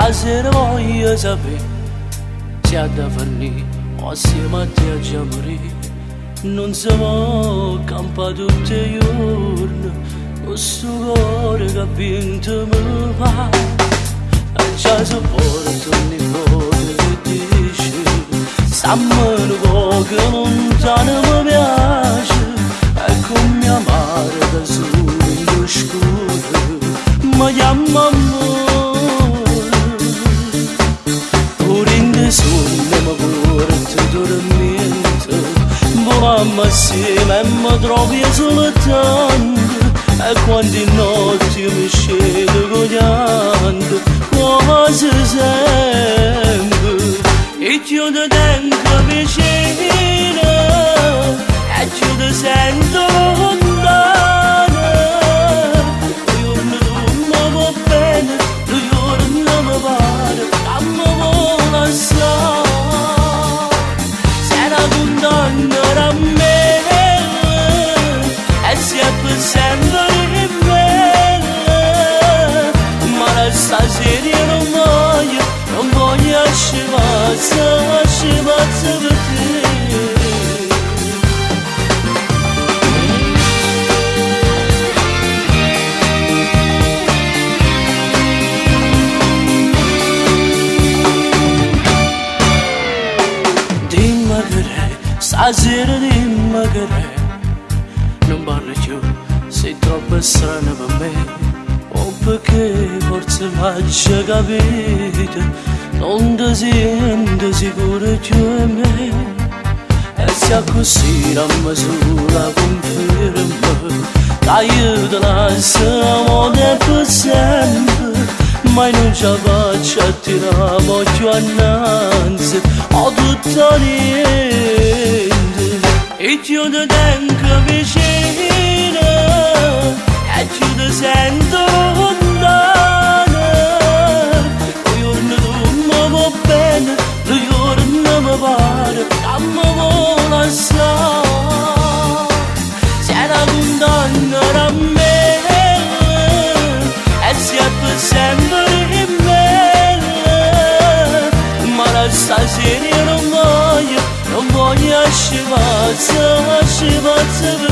stasera voglio sapere se ha da finire o assieme a te a già morire. Non si può campare tutti i giorni, questo cuore che ha vinto mi fa. E già sopporto ogni cosa che dici, stammi un po' che lontano mi piace. E come amare da solo in oscuro, mi chiama amore. Pure in sonno mi porta dormito, mamma assieme mi trovi soltanto. E quando in notte mi scedo cogliando, quasi sempre e ti tengo vicino e ti sento lontano. Un giorno tu mi va bene, un giorno mi pare che mi vuole assai. Sarà contento da me e sempre sempre in me, ma stasera non voglio scivazza per te. Dimmi che lei, stasera dimmi che lei non parli più, sei troppo strana per me, o perché forse m'hai già capito, non ti sento sicuro più di me. E se così la misura conferma che io ti lascio per sempre, ma non ce la faccio a tirare più annanzi, ho tutto niente. E ti tengo vicino e ti sento lontano. Un giorno tu mi va bene, un giorno mi pare che mi vuole assai. Sei contento da me e sempre sempre in me, ma stasera non voglio scivazza per